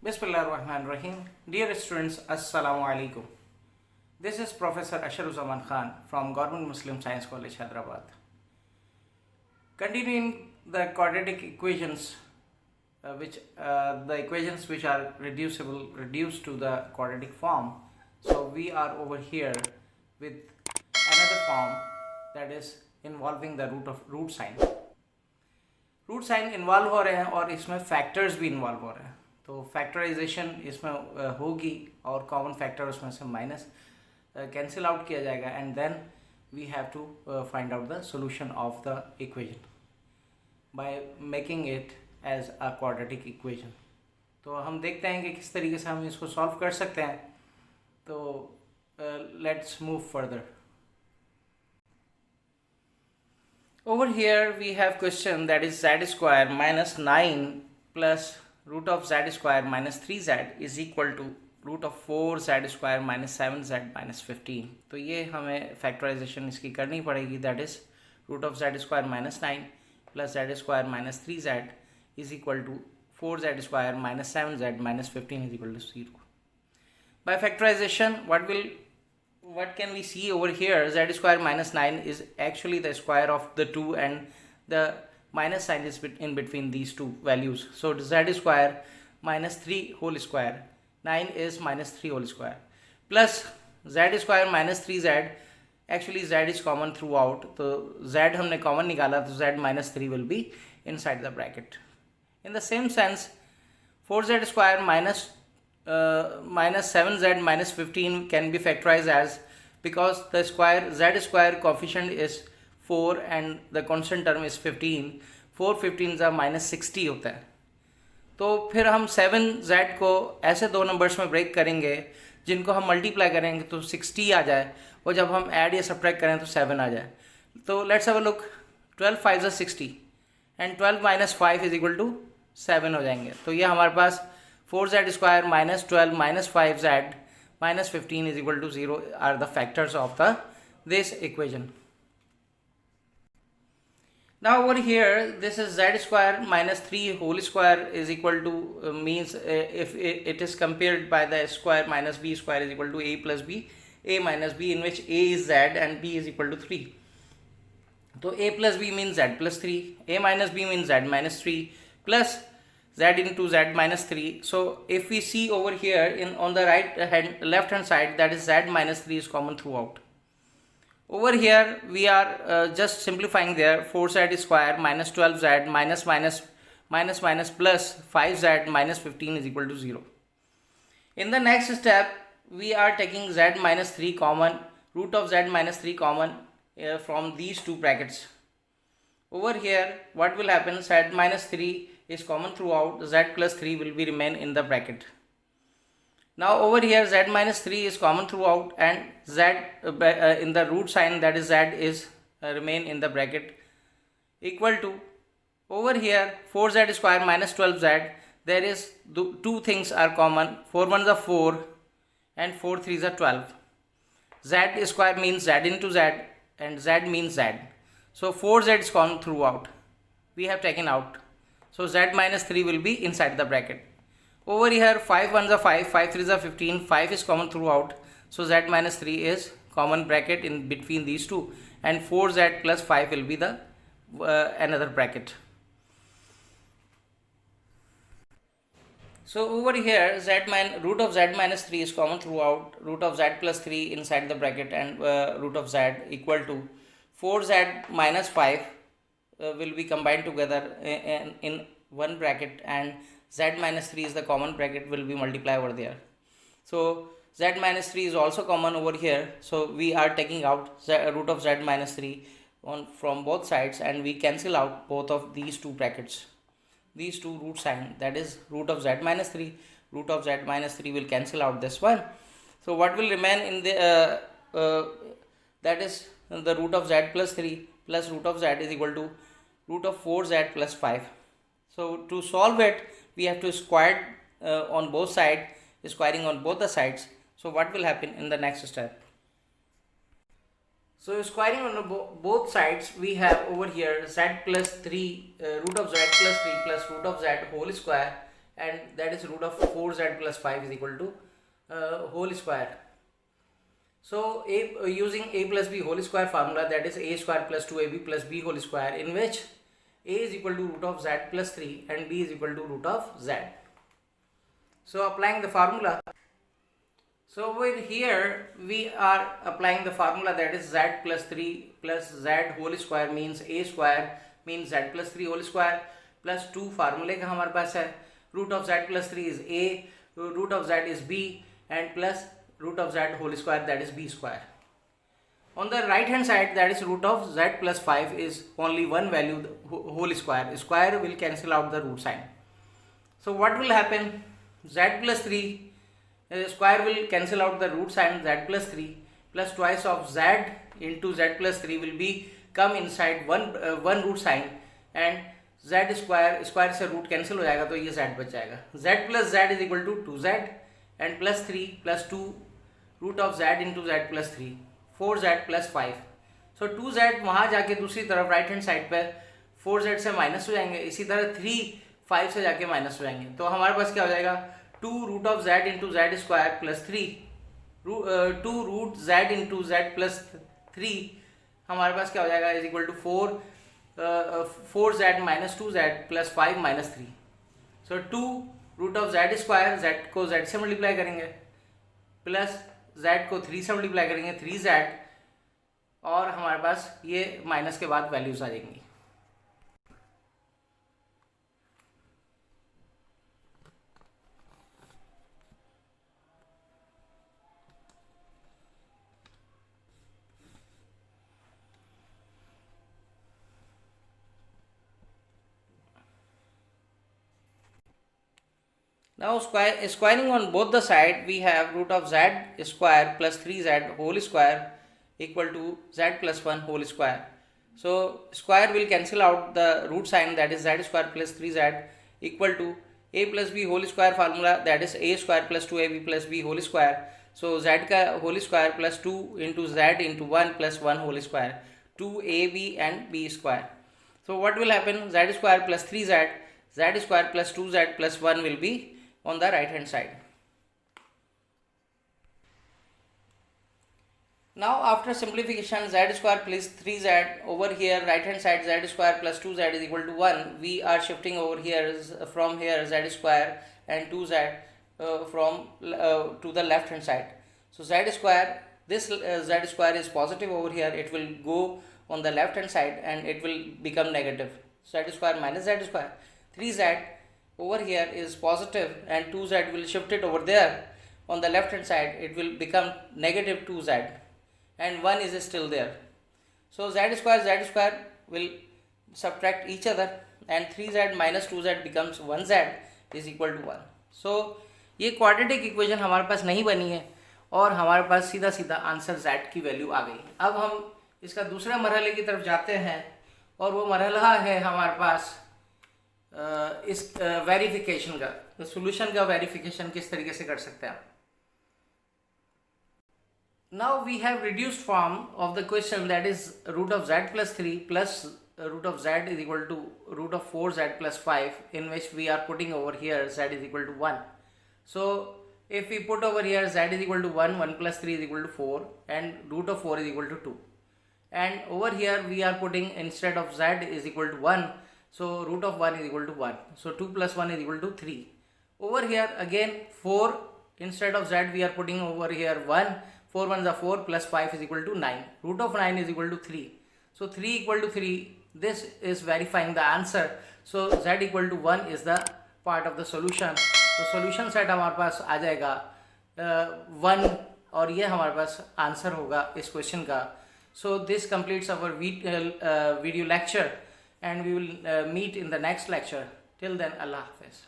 Bismillahirrahmanirrahim. Dear students, Assalamu alaikum. This is Professor Asharuzaman Khan from Government Muslim Science College, Hyderabad. Continuing the quadratic equations, the equations which are reduced to the quadratic form. So we are over here with another form, that is involving the root sign. Root sign involve हो रहे हैं और इसमें factors भी involve हो रहे हैं, तो फैक्टराइजेशन इसमें होगी और कॉमन फैक्टर उसमें से माइनस कैंसिल आउट किया जाएगा and then we have to find out the solution of the equation by making it as a quadratic equation. तो हम देखते हैं कि किस तरीके से हम इसको सॉल्व कर सकते हैं. तो let's move further. Over here we have question that is z square minus 9 plus root of z square minus 3z is equal to root of 4z square minus 7z minus 15. तो ये हमें factorisation इसकी करनी पड़ेगी. that is root of z square minus 9 plus z square minus 3z is equal to 4z square minus 7z minus 15 is equal to 0. By factorization, what can we see over here? Z square minus 9 is actually the square of the 2 and the minus sign is in between these two values. So z square minus 3 whole square, 9 is minus 3 whole square, plus z square minus 3z. Actually z is common throughout, so z हमने common निकाला तो z minus 3 will be inside the bracket. In the same sense, 4z square minus 7z minus 15 can be factorized as, because the z square coefficient is 4 and the constant term is 15. 4 15s are minus 60 होता है. तो फिर हम 7z को ऐसे दो numbers में break करेंगे जिनको हम मल्टीप्लाई करेंगे तो 60 आ जाए, और जब हम ऐड या सब्ट्रैक्ट करें तो 7 आ जाए. तो let's have a look. 12 5 is 60 and 12 minus 5 is equal to 7 हो जाएंगे. तो ये हमारे पास 4z square minus 12 minus 5z minus 15 is equal to 0 are the factors of this equation. Now over here this is z square minus 3 whole square is equal to means if it is compared by the square minus b square is equal to a plus b, a minus b, in which a is z and b is equal to 3. So a plus b means z plus 3, a minus b means z minus 3 plus z into z minus 3. So if we see over here on the left hand side, that is z minus 3 is common throughout. Over here we are just simplifying there. 4z square minus 12z minus plus 5z minus 15 is equal to 0. In the next step we are taking z minus 3 common, root of z minus 3 common from these two brackets. Over here what will happen? Z minus 3 is common throughout, z plus 3 will be remain in the bracket. Now over here z minus 3 is common throughout and z in the root sign, that is z is remain in the bracket, equal to, over here 4z square minus 12z, there is two things are common. 4 1s are 4 and 4 3s are 12. Z square means z into z and z means z. So 4z is common throughout, we have taken out. So z minus 3 will be inside the bracket. Over here 5 1s are 5, 5 3s are 15, 5 is common throughout. So z minus 3 is common bracket in between these two, and 4z plus 5 will be the another bracket. So over here root of z minus 3 is common throughout, root of z plus 3 inside the bracket, and root of z equal to 4z minus 5 will be combined together in one bracket, and z minus 3 is the common bracket, will be multiplied over there. So z minus 3 is also common over here, so we are taking out root of z minus 3 from both sides, and we cancel out both of these two brackets, these two root sign, that is root of z minus 3, root of z minus 3 will cancel out this one. So what will remain in the that is the root of z plus 3 plus root of z is equal to root of 4z plus 5. So to solve it, we have to square on both sides, squaring on both the sides. So what will happen in the next step? So squaring on both sides, we have over here z plus 3, root of z plus 3 plus root of z whole square and that is root of 4z plus 5 is equal to whole square. So using a plus b whole square formula, that is a square plus 2ab plus b whole square, in which a is equal to root of z plus 3 and b is equal to root of z. So applying the formula, so over here we are applying the formula, that is z plus 3 plus z whole square means a square means z plus 3 whole square plus 2 फार्मूले का हमारे पास है, root of z plus 3 is a, root of z is b, and plus root of z whole square, that is b square. On the right hand side, that is root of z plus 5 is only one value, the whole square. Square will cancel out the root sign. So what will happen? Z plus 3 square will cancel out the root sign, z plus 3 plus twice of z into z plus 3 will be come inside one root sign, and z square से root cancel हो जाएगा तो ये z बच जाएगा. Z plus z is equal to 2z and plus 3 plus 2 root of z into z plus 3, 4z plus 5. So 2z वहाँ जाके दूसरी तरफ राइट हैंड साइड पर 4z से माइनस हो जाएंगे, इसी तरह 3 5 से जाके माइनस हो जाएंगे. तो हमारे पास क्या हो जाएगा, 2 root of z into z square plus 3, 2 root z into z plus 3 हमारे पास क्या हो जाएगा, is equal to 4z minus 2z plus 5 minus 3. So 2 root of z square, z को z से मल्टीप्लाई करेंगे प्लस z को 3 से मल्टीप्लाई करेंगे 3z, और हमारे पास ये माइनस के बाद वैल्यूज आ जाएंगी. Now squaring on both the side, we have root of z square plus 3z whole square equal to z plus 1 whole square. So square will cancel out the root sign, that is z square plus 3z equal to a plus b whole square formula, that is a square plus 2ab plus b whole square. So z का whole square plus 2 into z into 1 plus 1 whole square, 2ab and b square. So what will happen, z square plus 3z, z square plus 2z plus 1 will be on the right hand side. Now after simplification, z square plus 3z over here, right hand side z square plus 2z is equal to 1. We are shifting over here from here z square and 2z from to the left hand side. So z square, this z square is positive over here, it will go on the left hand side and it will become negative. Z square minus z square, 3z over here is positive and 2z will shift it over there on the left hand side, it will become negative 2z, and 1 is still there. So z square will subtract each other and 3z minus 2z becomes 1z is equal to 1. So ये quadratic equation हमारे पास नहीं बनी है और हमारे पास सीधा सीधा answer z की वैल्यू आ गई. अब हम इसका दूसरे मरहले की तरफ जाते हैं और वो मरहला है हमारे पास इस वेरिफिकेशन का, तो सॉल्यूशन का वेरिफिकेशन किस तरीके से कर सकते हैं. Now we have reduced form of the question, that is root of z plus 3 plus root of z is equal to root of 4z plus 5, in which we are putting over here z is equal to 1. So if we put over here z is equal to 1, 1 plus 3 is equal to 4 and root of 4 is equal to 2. And over here we are putting instead of z is equal to 1, so root of 1 is equal to 1. So 2 plus 1 is equal to 3. Over here again 4, instead of z we are putting over here 1. 4 1s are 4 plus 5 is equal to 9. Root of 9 is equal to 3. So 3 equal to 3. This is verifying the answer. So z equal to 1 is the part of the solution. तो solution set हमारे पास आ जाएगा 1 और ये हमारे पास answer होगा इस question का. So this completes our video lecture and we will meet in the next lecture. Till then, Allah Hafiz.